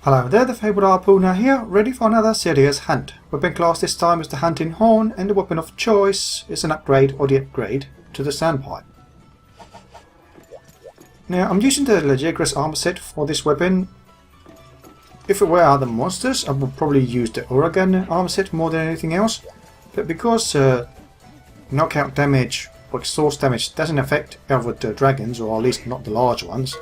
Hello there, the Fabled Harpooner here, ready for another Ceadeus hunt. Weapon class this time is the hunting horn, and the weapon of choice is an upgrade or the upgrade to the sandpipe. Now I'm using the Legiagris armor set for this weapon. If it were other monsters, I would probably use the Uragan armor set more than anything else, but because knockout damage or exhaust damage doesn't affect other dragons, or at least not the large ones,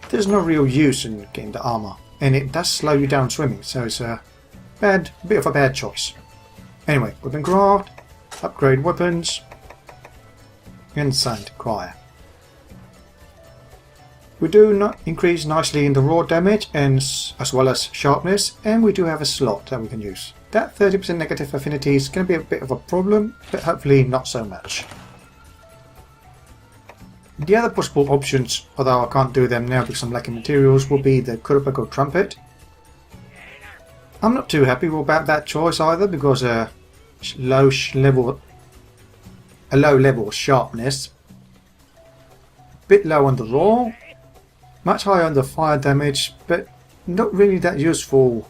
there's no real use in getting the armor. And it does slow you down swimming, so it's a bit of a bad choice. Anyway, weapon craft, upgrade weapons, and Sandcrier. We do not increase nicely in the raw damage and as well as sharpness, and we do have a slot that we can use. That 30% negative affinity is going to be a bit of a problem, but hopefully not so much. The other possible options, although I can't do them now because I'm lacking materials, will be the Kurapako Trumpet. I'm not too happy about that choice either, because a low level sharpness, bit low on the raw, much higher on the fire damage, but not really that useful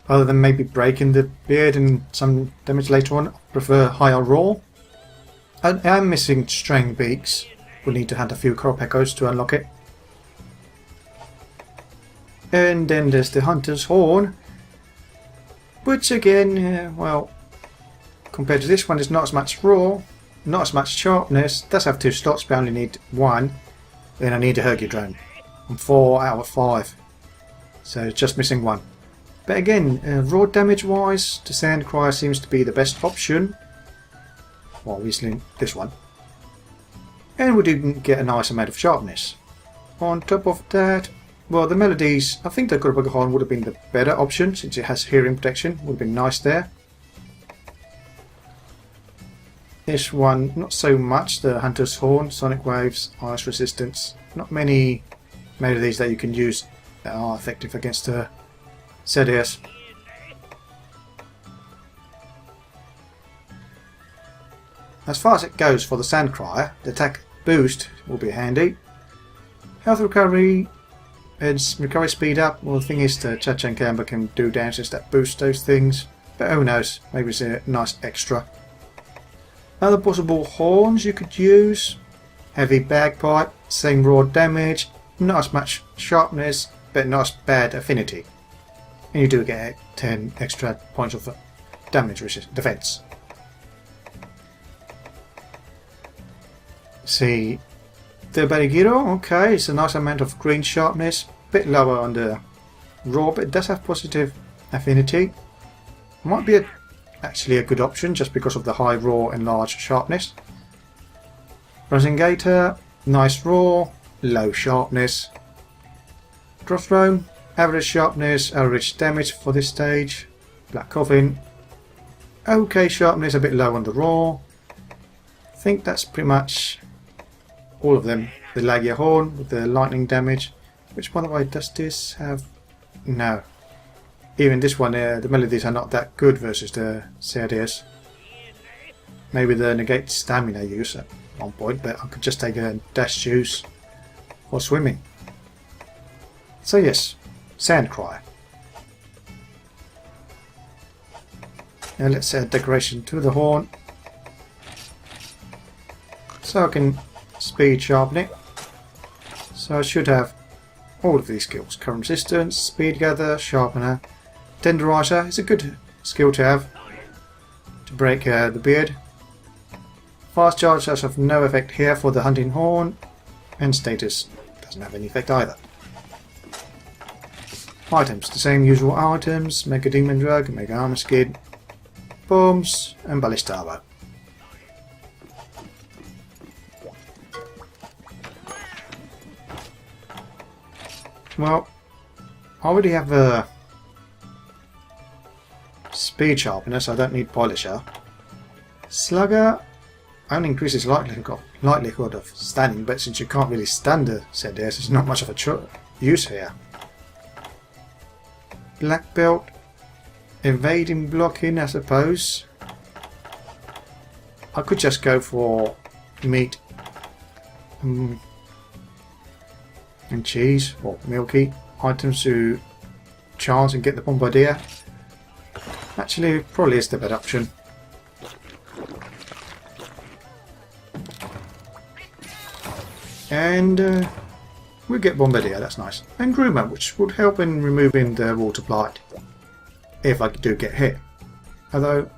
other than maybe breaking the beard and some damage later on. I prefer higher raw. I am missing Straying Beaks. We'll need to hunt a few Kurapakos to unlock it. And then there's the Hunter's Horn, which again, well, compared to this one, is not as much raw, not as much sharpness. It does have 2 slots, but I only need 1. Then I need a Hercudrone. I'm 4 out of 5, so just missing 1. But again, raw damage wise, the Sandcrier seems to be the best option. Well, obviously this one. And we didn't get a nice amount of sharpness. On top of that, well, the melodies, I think the Kurapako Horn would have been the better option since it has hearing protection, would have been nice there. This one, not so much, the Hunter's Horn, Sonic Waves, Ice Resistance. Not many melodies that you can use that are effective against the Ceadeus. As far as it goes for the Sandcrier, the attack boost will be handy. Health recovery and recovery speed up. Well, the thing is, the Chacha and Kamba can do dances that boost those things, but who knows, maybe it's a nice extra. Other possible horns you could use: heavy bagpipe, same raw damage, not as much sharpness, but not as bad affinity. And you do get 10 extra points of damage defense. See, the Barigiro, okay, it's a nice amount of green sharpness, bit lower on the raw, but it does have positive affinity. Might be actually a good option just because of the high raw and large sharpness. Rosingator, nice raw, low sharpness. Drothrone, average sharpness, average damage for this stage. Black Coffin, okay sharpness, a bit low on the raw. I think that's pretty much all of them. The Lagia Horn with the lightning damage, which by the way, does this have... no. Even this one, the melodies are not that good versus the Ceadeus. Maybe the negate stamina use at one point, but I could just take a dash juice for swimming. So yes, Sandcrier. Now let's add decoration to the horn, so I can speed sharpen it. So I should have all of these skills: current resistance, speed gather, sharpener, tenderizer is a good skill to have to break the beard. Fast charge does have no effect here for the hunting horn, and status doesn't have any effect either. Items, the same usual items: Mega Demon Drug, Mega Armor Skin, Bombs, and Ballistavo. Well, I already have a speed sharpener, so I don't need polisher. Slugger only increases likelihood of standing, but since you can't really stand the Ceadeus, there's not much of a use here. Black Belt, evading blocking, I suppose. I could just go for meat and cheese or milky items to chance and get the Bombardier. Actually, probably is the better option. And we'll get Bombardier, that's nice. And Groomer, which would help in removing the water blight. If I do get hit. Although,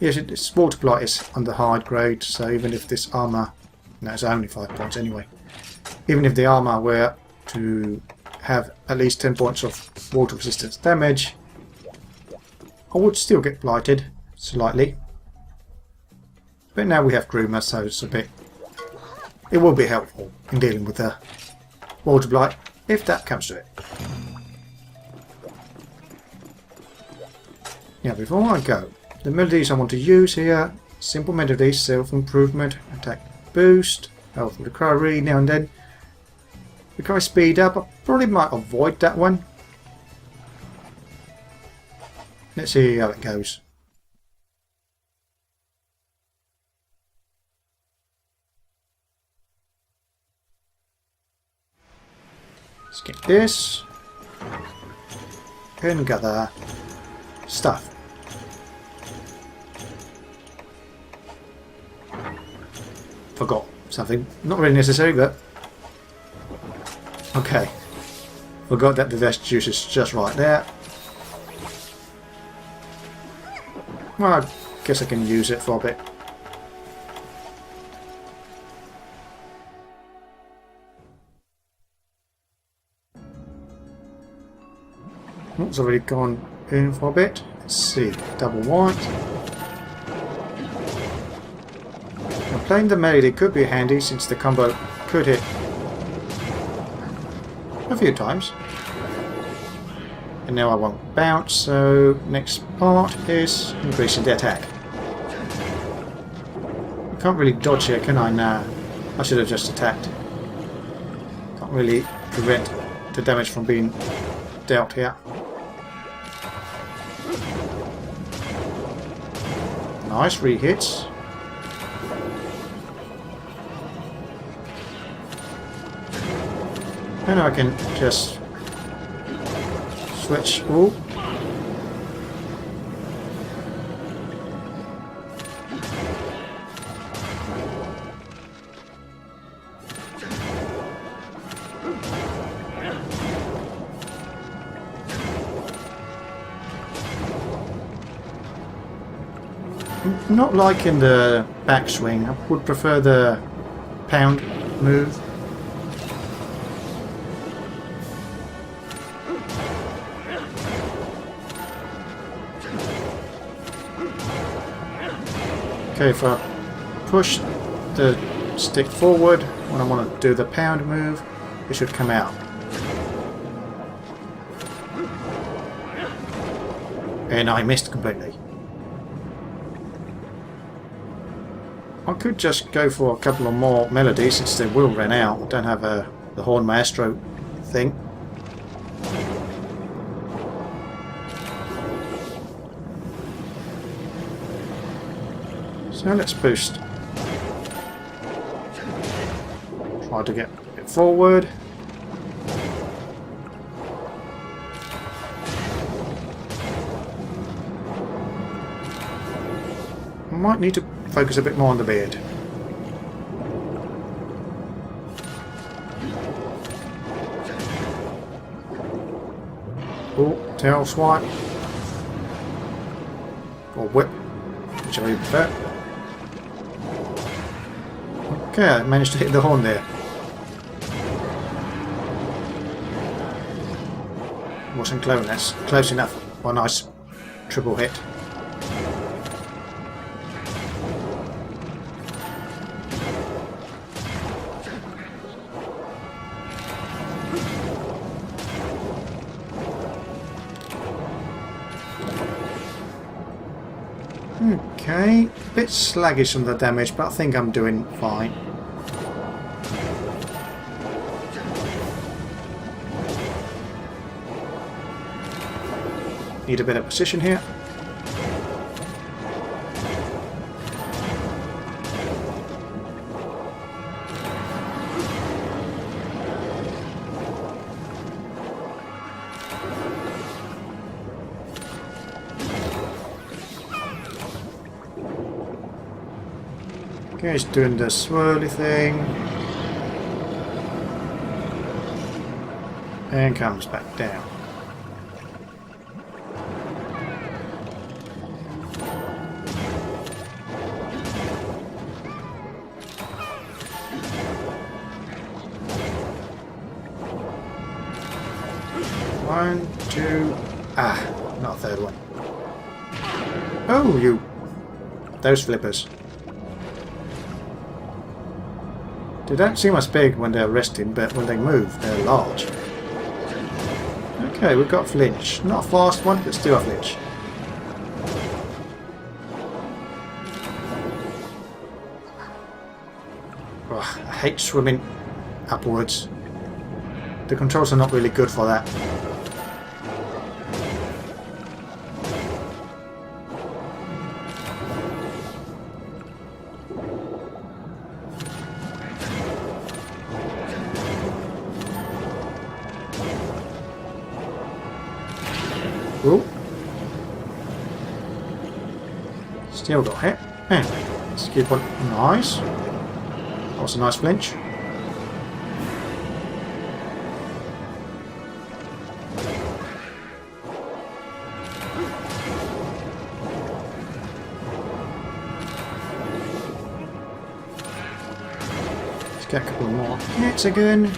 yes, this water blight is under hard grade, so even if this armour... No, it's only 5 points anyway. Even if the armour were to have at least 10 points of water resistance damage, I would still get blighted slightly. But now we have Groomer, so it's a bit... It will be helpful in dealing with the water blight, if that comes to it. Now, before I go, the melodies I want to use here, simple melodies, self-improvement, attack boost, health recovery now and then. Because I speed up, I probably might avoid that one. Let's see how it goes. Let's get this. And gather stuff. Forgot something. Not really necessary, but... Okay. Forgot that the vest juice is just right there. Well, I guess I can use it for a bit. It's already gone in for a bit. Let's see. Double white. Now playing the melee could be handy since the combo could hit a few times. And now I won't bounce, so next part is increasing the attack. I can't really dodge here, can I? Nah. I should have just attacked. Can't really prevent the damage from being dealt here. Nice re-hits. And I can just switch. Ooh. Not liking the backswing. I would prefer the pound move. Okay, if I push the stick forward when I want to do the pound move, it should come out. And I missed completely. I could just go for a couple of more melodies since they will run out. I don't have the Horn Maestro thing. So let's boost. Try to get it forward. I might need to focus a bit more on the beard. Oh, tail swipe. Or whip, whichever you prefer. Okay, I managed to hit the horn there. Wasn't close enough for a nice triple hit. Okay, a bit sluggish on the damage, but I think I'm doing fine. Need a bit of precision here. Okay, he's doing the swirly thing. And comes back down. One, two... Ah, not a third one. Oh, you... Those flippers. They don't seem as big when they're resting, but when they move, they're large. Okay, we've got flinch. Not a fast one, but still a flinch. Oh, I hate swimming upwards. The controls are not really good for that. Ooh. Still got hit. Anyway, let's keep on. Nice. That was a nice flinch. Let's get a couple more hits again.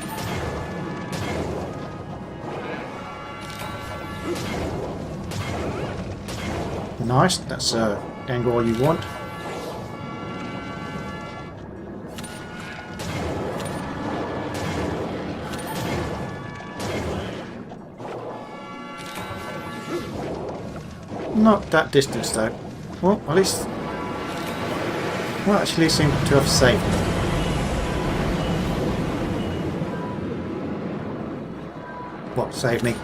Nice, that's angle all you want. Not that distance though. Well, at least... Well, actually seem to have saved me. What saved me?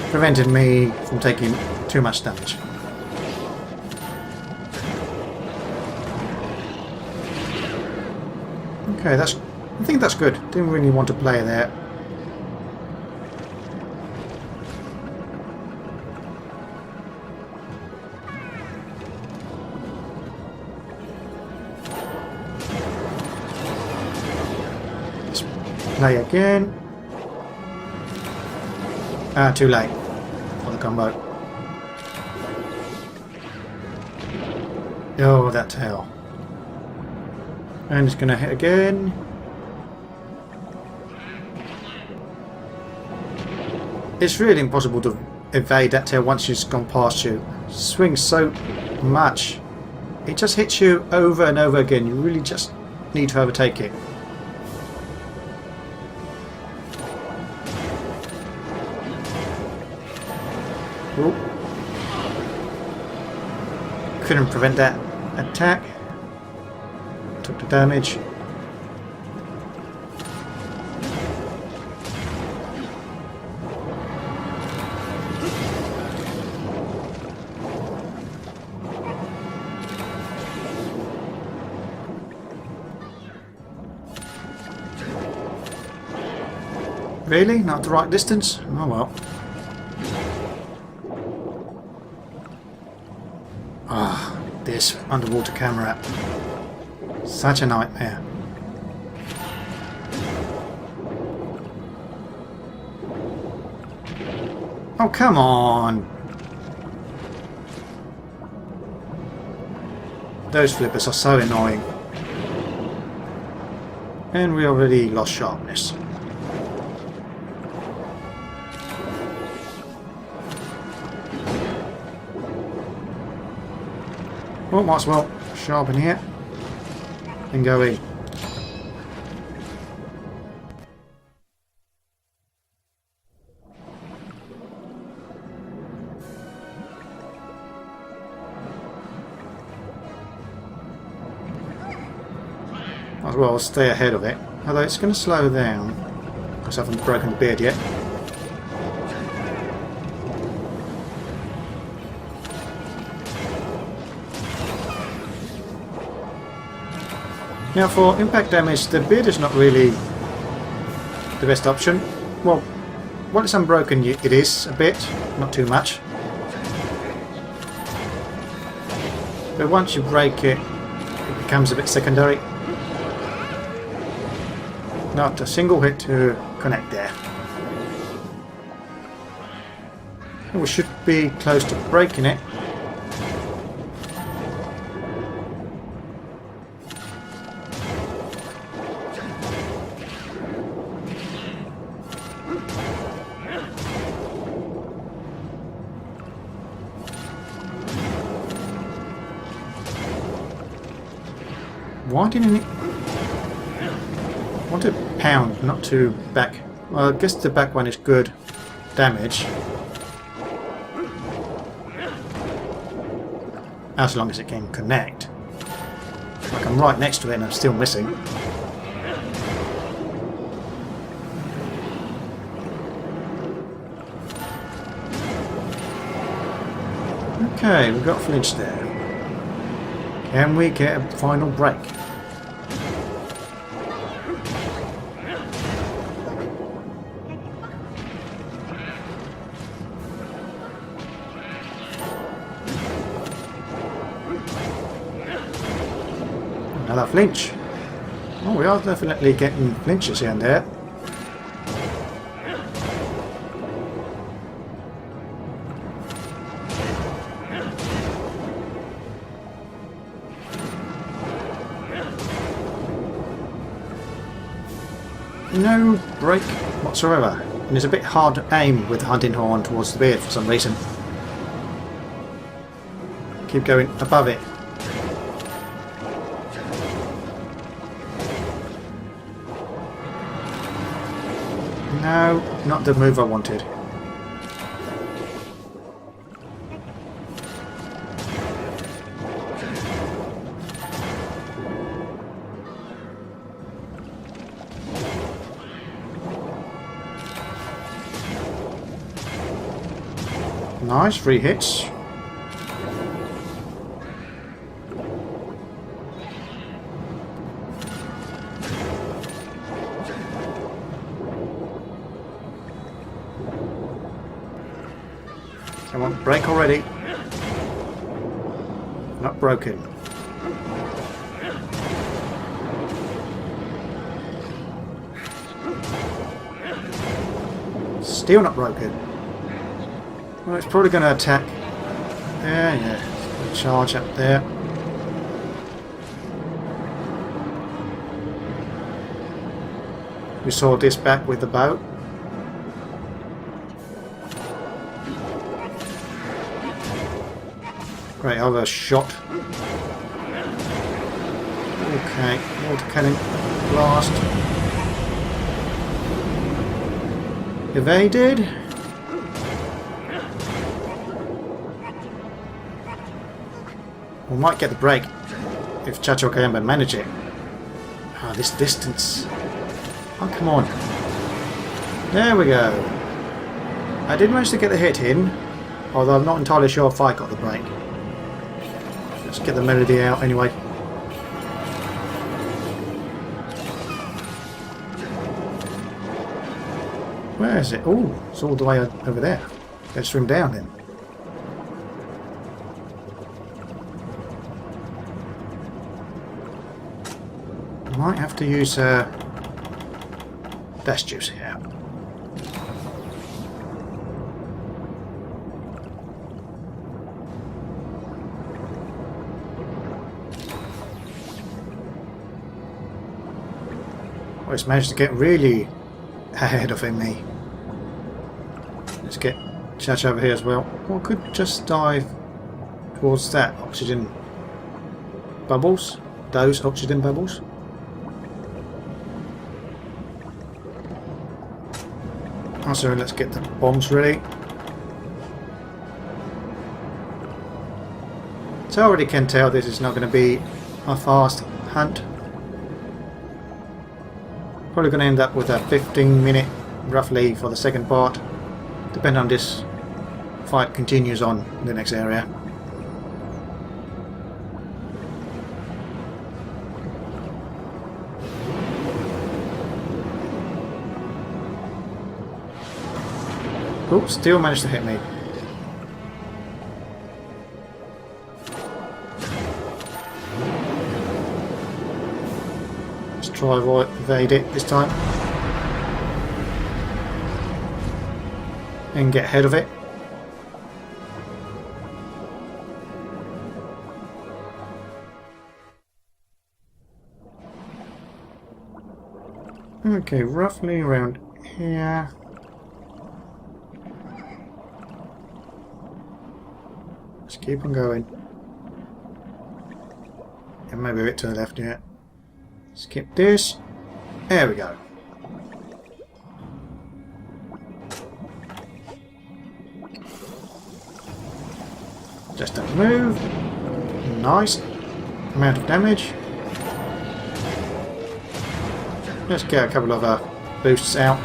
Prevented me from taking too much damage. Okay, I think that's good. Didn't really want to play there. Let's play again. Ah, too late for the combo. Oh, that tail. And it's going to hit again. It's really impossible to evade that tail once it's gone past you. It swings so much. It just hits you over and over again. You really just need to overtake it. Ooh. Couldn't prevent that attack. Took the damage. Really? Not the right distance? Oh well. Ah, this underwater camera. Such a nightmare. Oh, come on! Those flippers are so annoying. And we already lost sharpness. Oh, might as well sharpen here and go in. Might as well stay ahead of it, although it's going to slow down because I haven't broken the beard yet. Now for impact damage, the beard is not really the best option. Well, when it's unbroken it is a bit, not too much. But once you break it, it becomes a bit secondary. Not a single hit to connect there. We should be close to breaking it. Why didn't it... I want to pound, not to back. Well, I guess the back one is good damage. As long as it can connect. Like I'm right next to it and I'm still missing. Okay, we've got flinch there. Can we get a final break? Another flinch. Oh, we are definitely getting flinches here and there. No break whatsoever. And it's a bit hard to aim with the hunting horn towards the beard for some reason. Keep going above it. No, not the move I wanted. Nice, 3 hits. Come on, break already. Not broken. Still not broken. Well, it's probably going to attack. Yeah. Charge up there. We saw this back with the bow. Great, other shot. Okay, water cannon blast. Evaded. We might get the break if Chacho can manage it. Ah, this distance. Oh, come on. There we go. I did manage to get the hit in, although I'm not entirely sure if I got the break. Let's get the melody out anyway. Where is it? Oh, it's all the way over there. Let's swim down then. Might have to use dash juice here. Oh, it's managed to get really ahead of me. Let's get Chach over here as well. Or could just dive towards that oxygen bubbles. Those oxygen bubbles. So let's get the bombs ready. So I already can tell this is not going to be a fast hunt. Probably going to end up with a 15-minute roughly for the second part, depending on this fight continues on in the next area. Oh, still managed to hit me. try evade it this time. And get ahead of it. Okay, roughly around here. Let's keep on going. And maybe a bit to the left here. Skip this. There we go. Just don't move. Nice amount of damage. Let's get a couple of boosts out.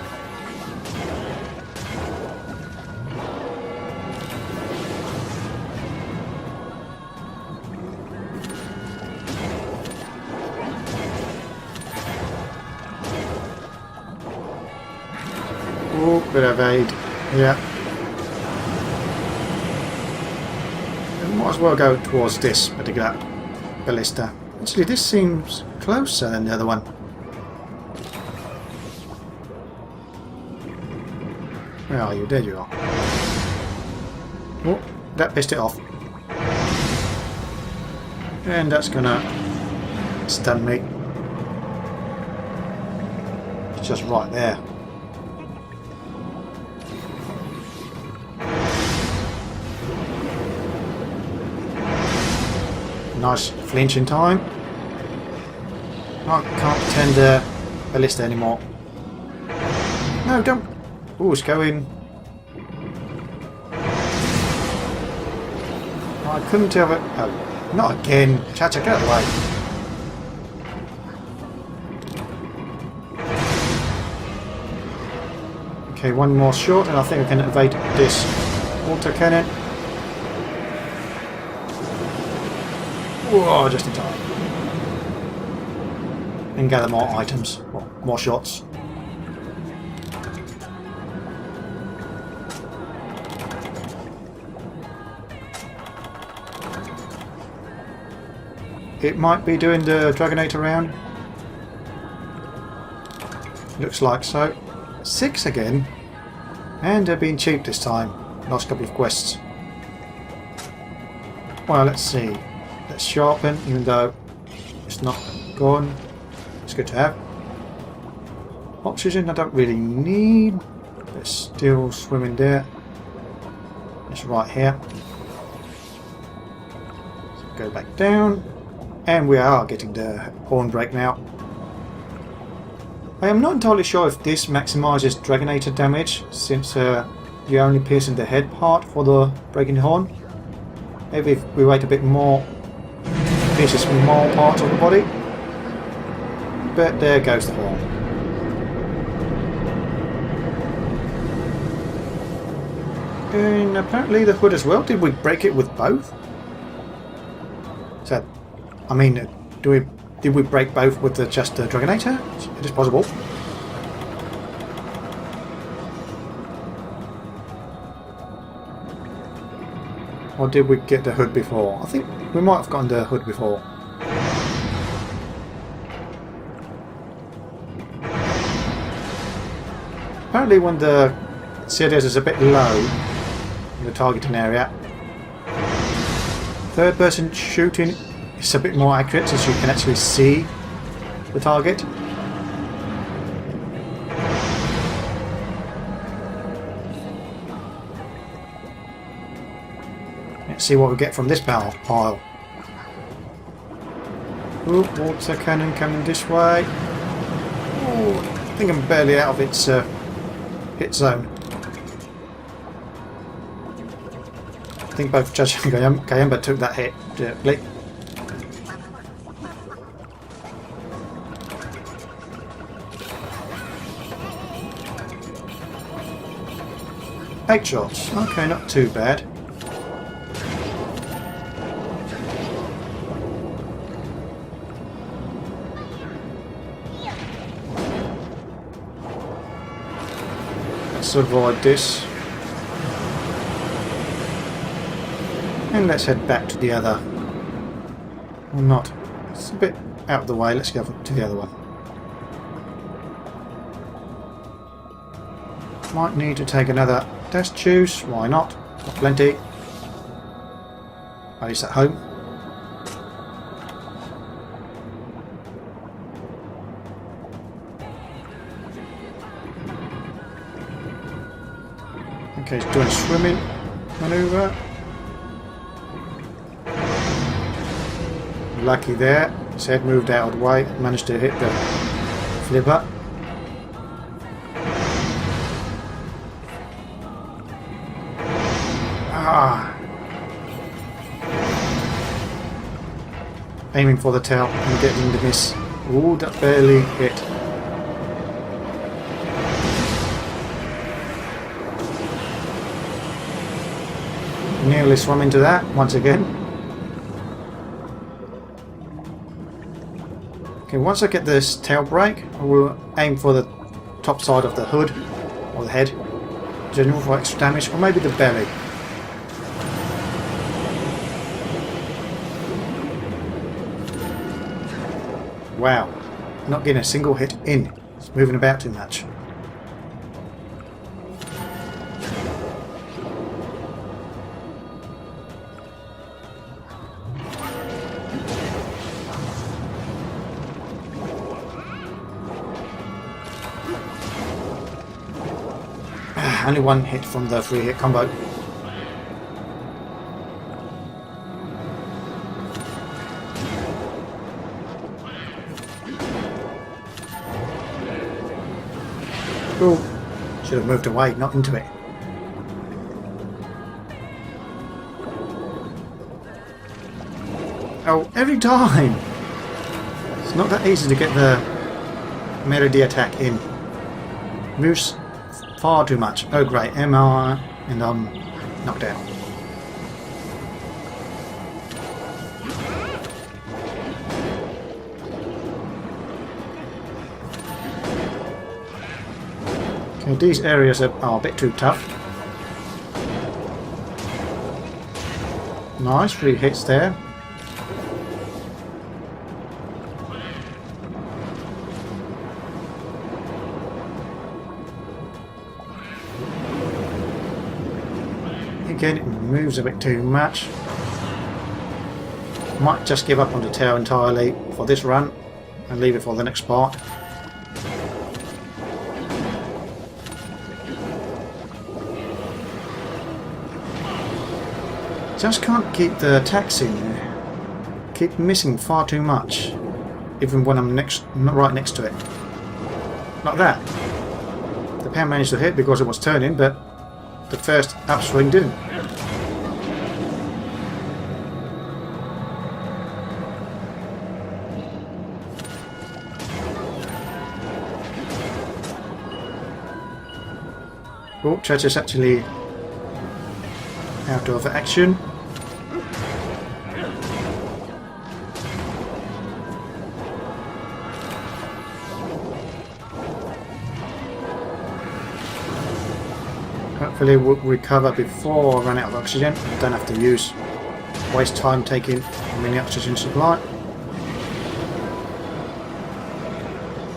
Oh, bit of aid. Yeah. Might as well go towards this particular ballista. Actually, this seems closer than the other one. Where are you? There you are. Oh, that pissed it off. And that's gonna stun me. It's just right there. Nice flinch in time. I can't pretend a ballista anymore. No, don't. Oh, it's going. I couldn't tell it. Oh, not again. Chacha, get out of the way. Okay, one more shot, and I think I can evade this water cannon. Whoa, just in time. And gather more items. Well, more shots. It might be doing the Dragonator round. Looks like so. 6 again. And they're being cheap this time. Last couple of quests. Well, let's see. Let's sharpen, even though it's not gone. It's good to have. Oxygen I don't really need. There's still swimming there. It's right here. So go back down. And we are getting the horn break now. I am not entirely sure if this maximises Dragonator damage, since you're only piercing the head part for the breaking the horn. Maybe if we wait a bit more, pierces more parts of the body. But there goes the horn. And apparently the hood as well. Did we break it with both? So, I mean, did we break both with just the Dragonator? It is possible. Or did we get the hood before? I think we might have gotten the hood before. Apparently when the Ceadeus is a bit low in the targeting area, third person shooting is a bit more accurate since you can actually see the target. Let's see what we get from this pile. Ooh, water cannon coming this way. Ooh, I think I'm barely out of its hit zone. I think both Judge and Gayamba took that hit directly. Eight shots. Okay, not too bad. Let's avoid this. And let's head back to the other. Or not. It's a bit out of the way. Let's go to the other one. Might need to take another test juice. Why not? Got plenty. At least at home. Okay, he's doing a swimming manoeuvre. Lucky there. His head moved out of the way. Managed to hit the flipper. Ah! Aiming for the tail and getting the miss. Ooh, that barely hit. Nearly swam into that once again. Okay, once I get this tail break, I will aim for the top side of the hood or the head, general for extra damage, or maybe the belly. Wow, not getting a single hit in. It's moving about too much. Only one hit from the 3-hit combo. Cool. Should have moved away, not into it. Oh, every time! It's not that easy to get the melody attack in. Moves far too much. Oh great, MR, and I'm knocked out. Okay, these areas are a bit too tough. Nice, 3 hits there. Again, it moves a bit too much. Might just give up on the tail entirely for this run and leave it for the next part. Just can't keep the attacks in there. Keep missing far too much, even when I'm right next to it. Like that. The pen managed to hit because it was turning, but the first upswing didn't. Oh, Church is actually out of action. Hopefully we'll recover before I run out of oxygen. Don't have to waste time taking a mini oxygen supply.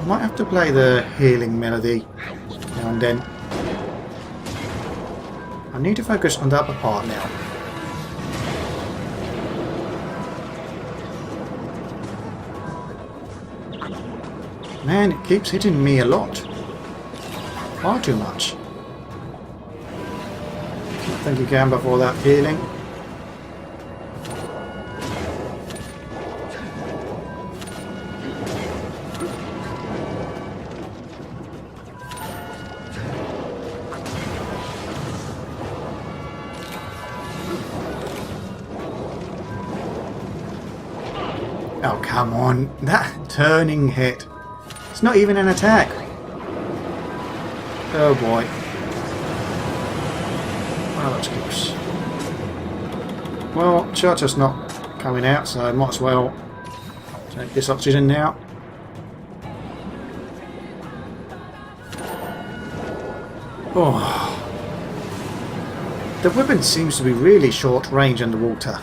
I might have to play the healing melody now and then. I need to focus on the upper part now. Man, it keeps hitting me a lot. Far too much. Thank you, Gamba, for that healing. Oh, come on. That turning hit. It's not even an attack. Oh, boy. Well, that's close. Well, Charter's not coming out, so I might as well take this oxygen now. Oh. The weapon seems to be really short range underwater.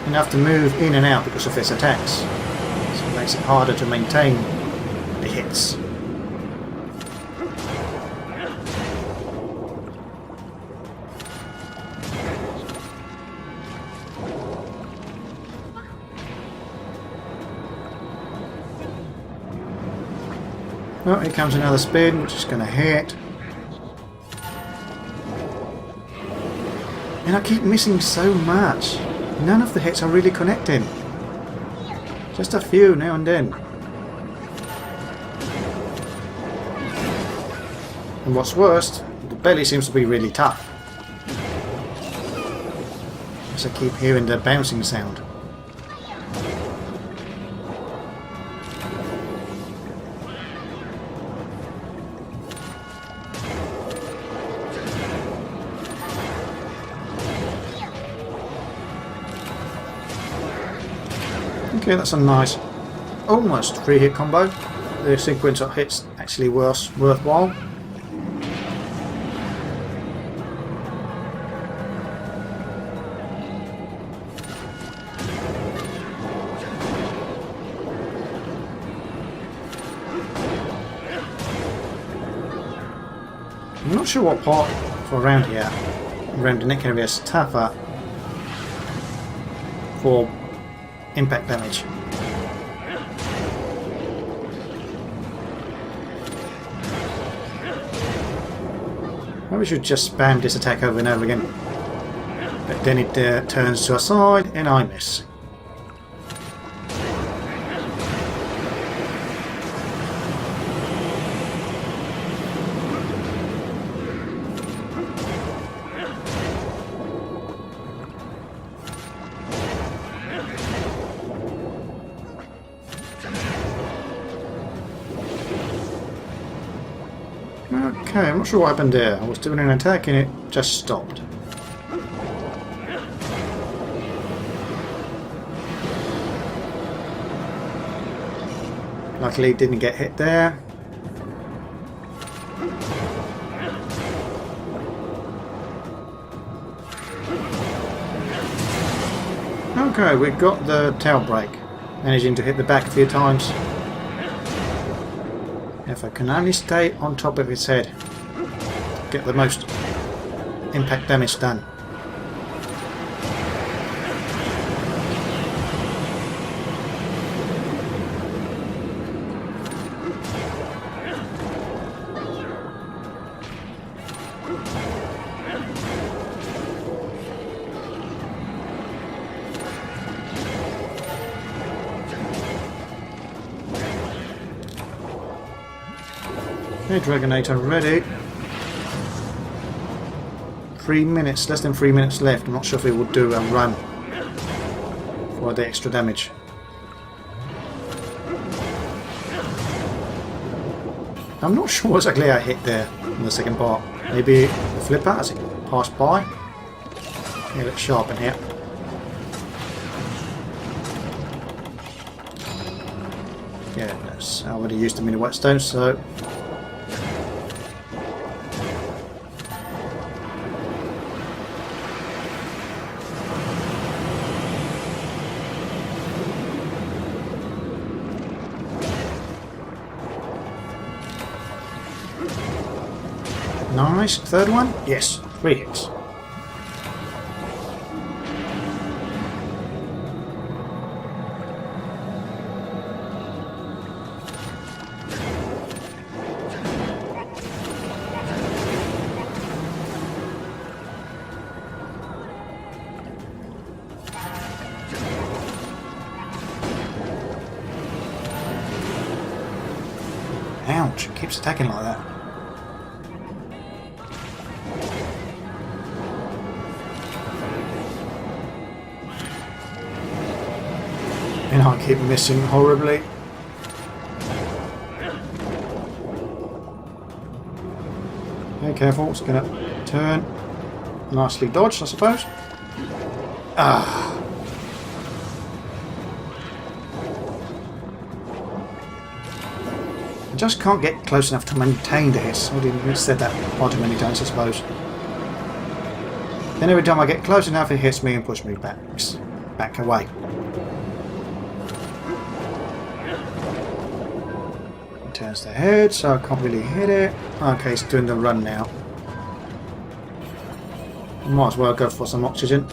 enough to move in and out because of his attacks. So it makes it harder to maintain the hits. Oh, here comes another spin, which is going to hit. And I keep missing so much. None of the hits are really connecting. Just a few now and then. And what's worse, the belly seems to be really tough. As I keep hearing the bouncing sound. Okay, that's a nice, almost 3-hit combo. The sequence of hits actually was worthwhile. I'm not sure what part for around here, around the neck area, is tougher for impact damage. Maybe we should just spam this attack over and over again. But then it turns to a side and I miss. Okay, I'm not sure what happened there. I was doing an attack and it just stopped. Luckily it didn't get hit there. Okay, we've got the tail break. Managing to hit the back a few times. If I can only stay on top of its head, get the most impact damage done. Okay, Dragonator ready. 3 minutes, less than 3 minutes left. I'm not sure if it would do a run for the extra damage. I'm not sure exactly how I hit there in the second part. Maybe the flipper as it passed by. Okay, let's sharpen here. Yeah, I already used the mini whetstone, so nice. Third one? Yes. 3 hits. Ouch. It keeps attacking like that. And I keep missing horribly. Okay, careful, it's going to turn. Nicely dodged, I suppose. Ah. I just can't get close enough to maintain the hits. I already said that far too many times, I suppose. Then every time I get close enough, it hits me and pushes me back. back away. It turns the head, so I can't really hit it. Okay, it's doing the run now. Might as well go for some oxygen.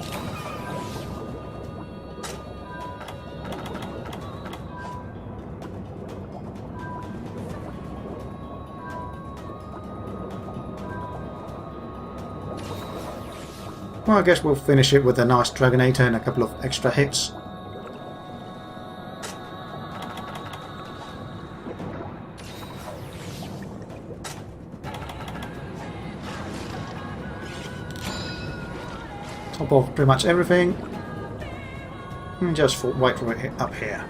Well, I guess we'll finish it with a nice Dragonator and a couple of extra hits. Top off pretty much everything. And just wait for it up here.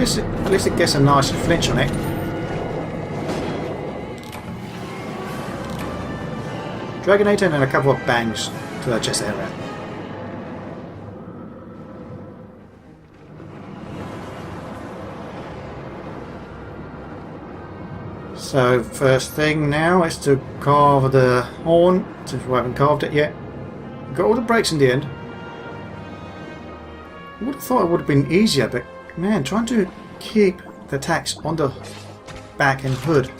At least it gets a nice flinch on it. Dragonator and a couple of bangs to the chest area. So first thing now is to carve the horn, since we haven't carved it yet. Got all the brakes in the end. I would have thought it would have been easier, but man, trying to keep the tacks on the back and hood,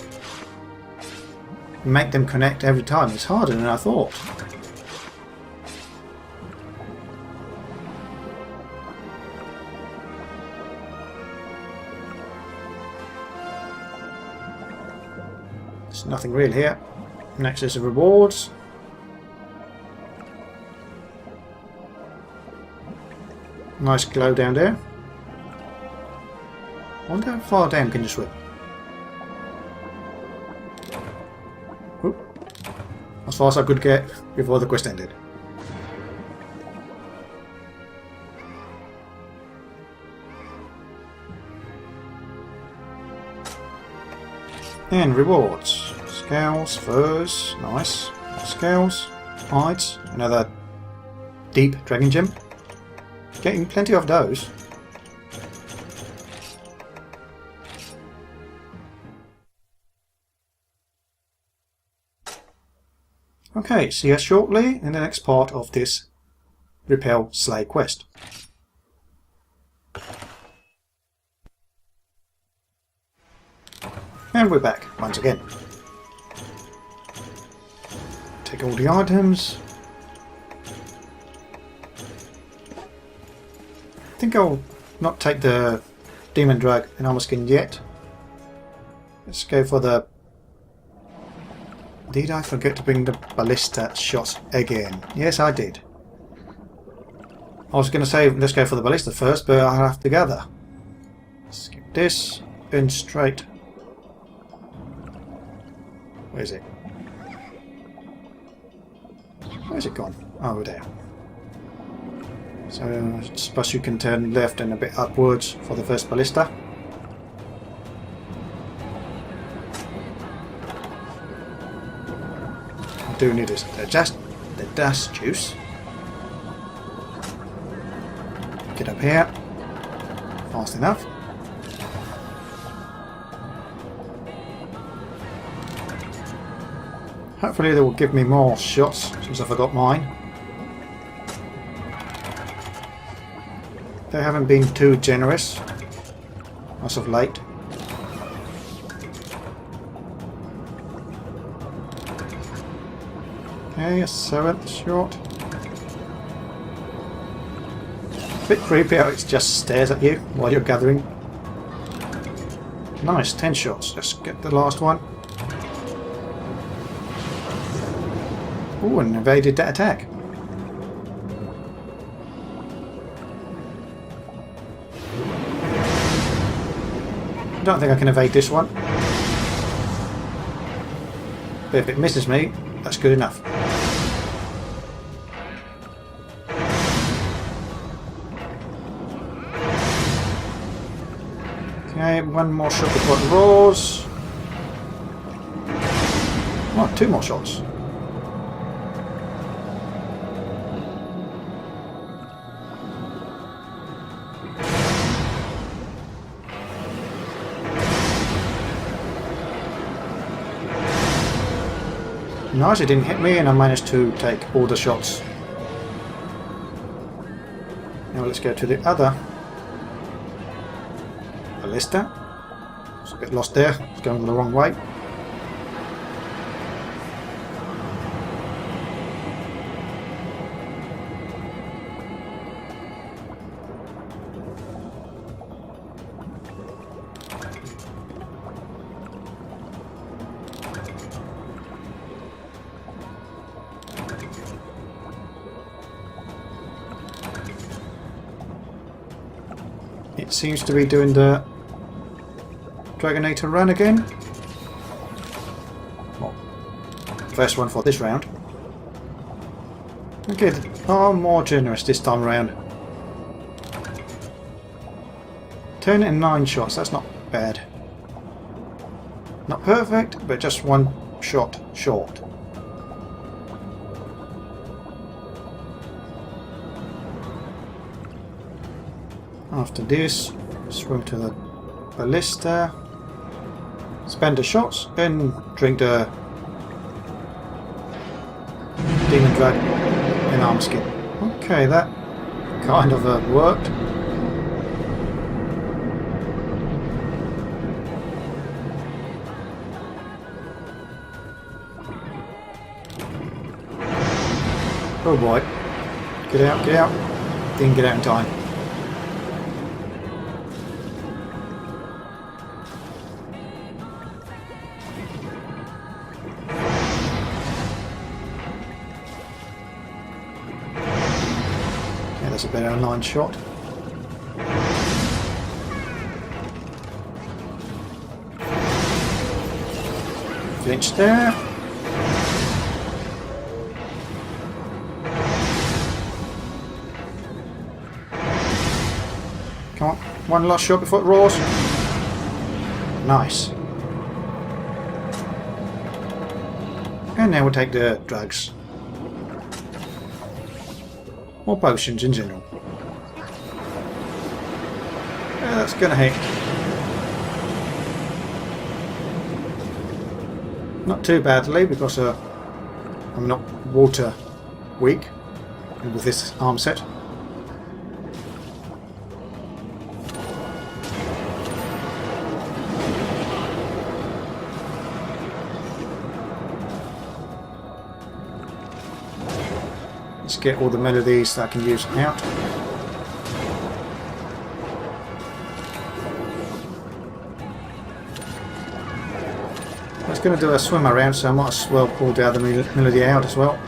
make them connect every time, is harder than I thought. There's nothing real here. Next is the rewards. Nice glow down there. I wonder how far down can you swim? Oop. As far as I could get before the quest ended. And rewards. Scales, furs, nice. Scales, hides, another deep dragon gem. Getting plenty of those. Okay, see us shortly in the next part of this Repel Slay quest. And we're back once again. Take all the items. I think I'll not take the Demon Drag and Armor Skin yet. Let's go for the... Did I forget to bring the ballista shot again? Yes, I did. I was going to say let's go for the ballista first, but I'll have to gather. Skip this, and straight. Where is it? Where's it gone? Oh, there. So I suppose you can turn left and a bit upwards for the first ballista. I do need the dust juice. Get up here. Fast enough. Hopefully they will give me more shots since I forgot mine. They haven't been too generous as of late. Okay, a 7th shot. Bit creepy how it just stares at you while you're gathering. Nice, 10 shots. Let's get the last one. Ooh, and evaded that attack. I don't think I can evade this one. But if it misses me, that's good enough. Okay, one more shot before it roars. Oh, 2 more shots. Nice, it didn't hit me and I managed to take all the shots. Now let's go to the other ballista. It's a bit lost there, it's going the wrong way. It seems to be doing the Dragonator run again. Well, first one for this round. Okay, oh, more generous this time around. 10 and 9 shots, that's not bad. Not perfect, but just one shot short. After this, swim to the ballista, spend the shots, and drink the demon drag in arm skin. Okay, that kind of worked. Oh boy, get out, get out. Didn't get out in time. That's a better line shot. Flinch there. Come on, one last shot before it roars. Nice. And now we'll take the drugs. Or potions in general. Yeah, that's gonna hit. Not too badly because I'm not water weak with this arm set. Let's get all the melodies that I can use out. I was going to do a swim around, so I might as well pull the other melody out as well.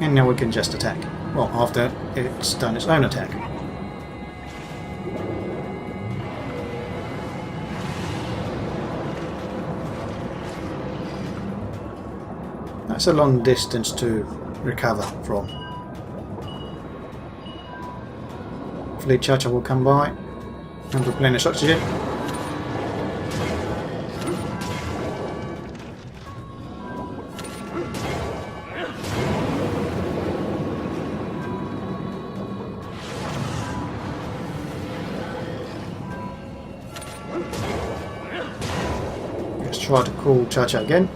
And now we can just attack. Well, after it's done its own attack. That's a long distance to recover from. Hopefully Chacha will come by and replenish oxygen. Let's try to call Chacha again.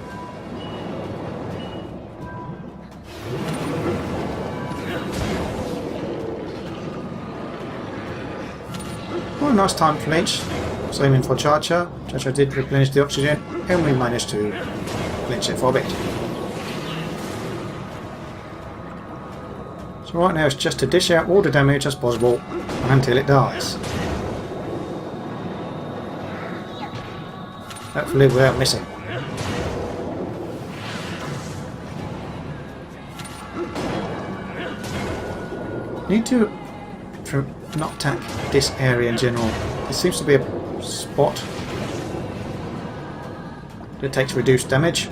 Nice time flinch. Same in for Chacha. Chacha did replenish the oxygen and we managed to flinch it for a bit. So right now it's just to dish out all the damage as possible until it dies. Hopefully without missing. Need to not attack this area in general. There seems to be a spot that takes reduced damage.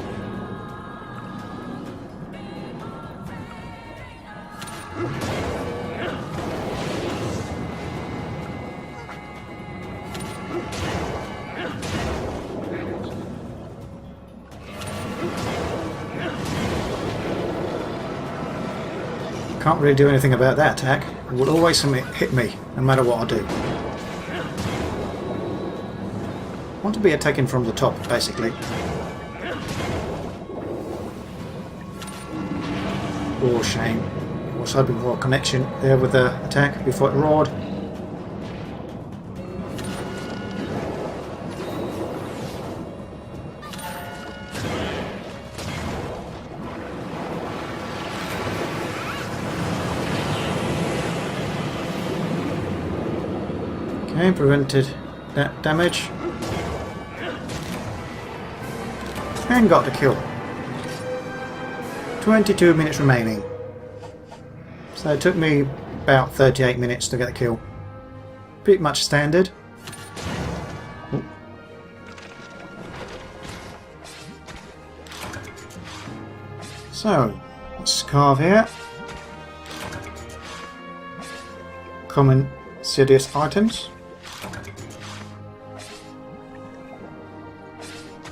can't really do anything about that attack. It will always hit me, no matter what I do. I want to be attacking from the top, basically. Oh, shame. I was hoping for a connection there with the attack before it roared. Okay, prevented that damage. And got the kill. 22 minutes remaining. So it took me about 38 minutes to get the kill. Pretty much standard. Ooh. So, let's carve here. Common Ceadeus items.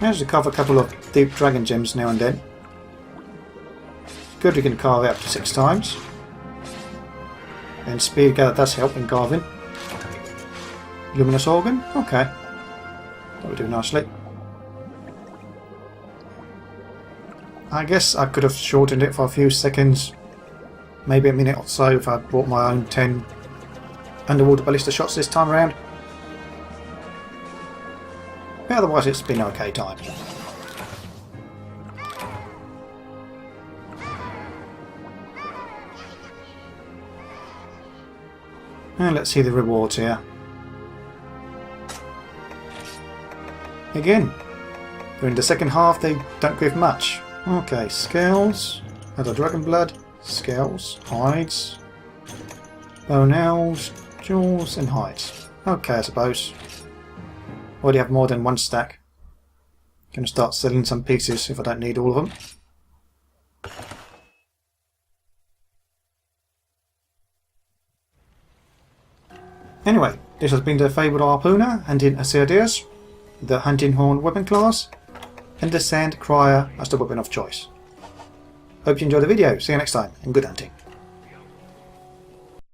Managed to carve a couple of deep dragon gems now and then. Good, we can carve out to 6 times. And speed gather does help in carving. Luminous organ, okay. That would do nicely. I guess I could have shortened it for a few seconds. Maybe a minute or so if I brought my own 10 underwater ballista shots this time around. But otherwise it's been okay time. And let's see the rewards here. Again, during the second half they don't give much. Okay, scales, other dragon blood, scales, hides, bones, jewels and hides. Okay, I suppose. Already have more than one stack. Gonna start selling some pieces if I don't need all of them. Anyway, this has been the Fabled Harpooner hunting a Ceadeus, the Hunting Horn weapon class, and the Sandcrier as the weapon of choice. Hope you enjoyed the video. See you next time, and good hunting.